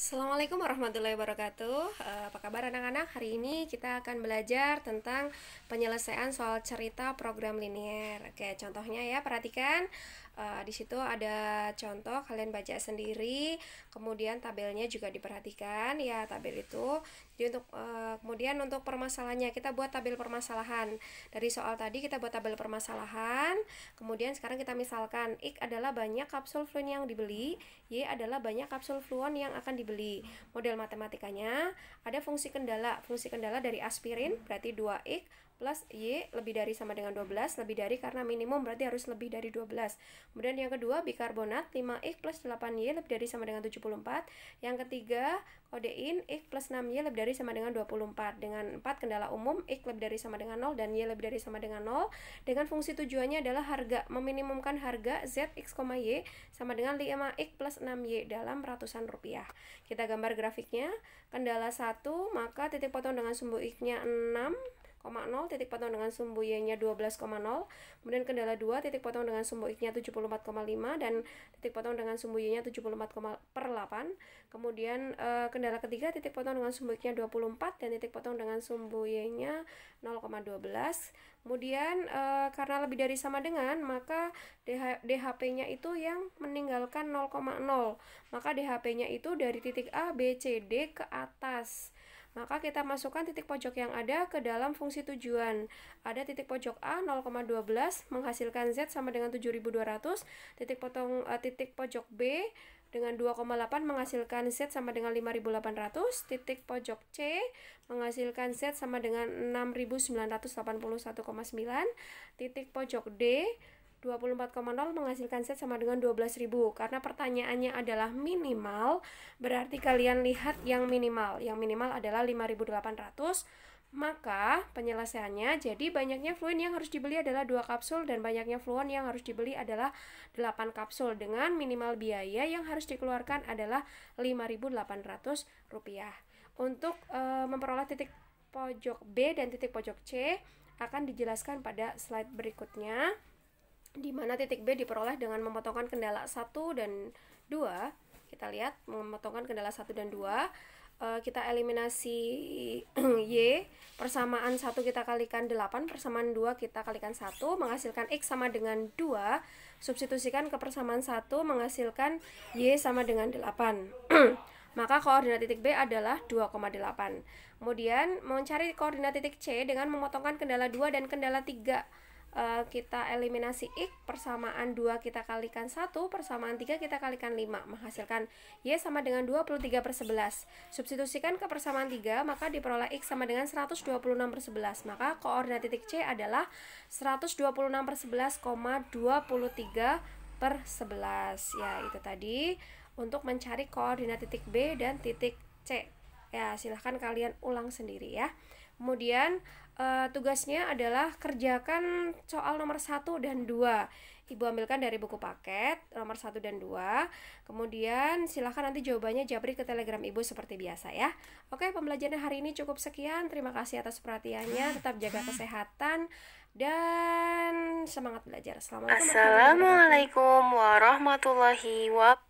Assalamualaikum warahmatullahi wabarakatuh. Apa kabar anak-anak? Hari ini kita akan belajar tentang penyelesaian soal cerita program linier. Oke, contohnya ya, perhatikan. Di situ ada contoh, kalian baca sendiri. Kemudian tabelnya juga diperhatikan ya, tabel itu. Jadi kemudian untuk permasalahannya kita buat tabel permasalahan. Dari soal tadi kita buat tabel permasalahan. Kemudian sekarang kita misalkan X adalah banyak kapsul fluid yang dibeli, Y adalah banyak kapsul fluon yang akan dibeli. Model matematikanya ada fungsi kendala. Fungsi kendala dari aspirin berarti 2X plus Y lebih dari sama dengan 12. Lebih dari karena minimum berarti harus lebih dari 12. Kemudian yang kedua bikarbonat 5X plus 8Y lebih dari sama dengan 74. Yang ketiga kodein X plus 6Y lebih dari sama dengan 24. Dengan 4 kendala umum X lebih dari sama dengan 0 dan Y lebih dari sama dengan 0. Dengan fungsi tujuannya adalah harga, meminimumkan harga Z, X, Y sama dengan 5X plus 6Y dalam ratusan rupiah. Kita gambar grafiknya. Kendala 1, maka titik potong dengan sumbu X-nya 6,0, titik potong dengan sumbu Y-nya 12,0. Kemudian kendala 2, titik potong dengan sumbu X-nya 74,5 dan titik potong dengan sumbu Y-nya 74,8. Kemudian kendala ketiga, titik potong dengan sumbu X-nya 24 dan titik potong dengan sumbu Y-nya 0,12. Kemudian karena lebih dari sama dengan, maka DHP-nya itu yang meninggalkan 0,0. Maka DHP-nya itu dari titik A, B, C, D ke atas. Maka kita masukkan titik pojok yang ada ke dalam fungsi tujuan. Ada titik pojok A 0,12 menghasilkan Z sama dengan 7.200. Titik pojok B dengan 2,8 menghasilkan Z sama dengan 5.800. Titik pojok C menghasilkan Z sama dengan 6.981,9. Titik pojok D 24,0 menghasilkan Z sama dengan 12.000. Karena pertanyaannya adalah minimal, berarti kalian lihat yang minimal. Yang minimal adalah 5.800. Maka penyelesaiannya jadi banyaknya fluid yang harus dibeli adalah 2 kapsul dan banyaknya fluon yang harus dibeli adalah 8 kapsul dengan minimal biaya yang harus dikeluarkan adalah Rp5.800. Untuk memperoleh titik pojok B dan titik pojok C akan dijelaskan pada slide berikutnya, di mana titik B diperoleh dengan memotongkan kendala 1 dan 2. Kita lihat memotongkan kendala 1 dan 2. Kita eliminasi Y, persamaan 1 kita kalikan 8, persamaan 2 kita kalikan 1, menghasilkan X sama dengan 2. Substitusikan ke persamaan 1, menghasilkan Y sama dengan 8. Maka koordinat titik B adalah 2,8. Kemudian mencari koordinat titik C dengan memotongkan kendala 2 dan kendala 3. Kita eliminasi X, persamaan 2 kita kalikan 1, persamaan 3 kita kalikan 5, menghasilkan Y sama dengan 23/11. Substitusikan ke persamaan 3, maka diperoleh X sama dengan 126/11. Maka koordinat titik C adalah 126/11,23/11. Ya, itu tadi untuk mencari koordinat titik B dan titik C. Ya, silahkan kalian ulang sendiri ya. Kemudian tugasnya adalah kerjakan soal nomor 1 dan 2. Ibu ambilkan dari buku paket nomor 1 dan 2. Kemudian silahkan nanti jawabannya japri ke telegram ibu seperti biasa ya. Oke, pembelajaran hari ini cukup sekian. Terima kasih atas perhatiannya. Tetap jaga kesehatan dan semangat belajar. Assalamualaikum warahmatullahi wabarakatuh. Assalamualaikum warahmatullahi wabarakatuh.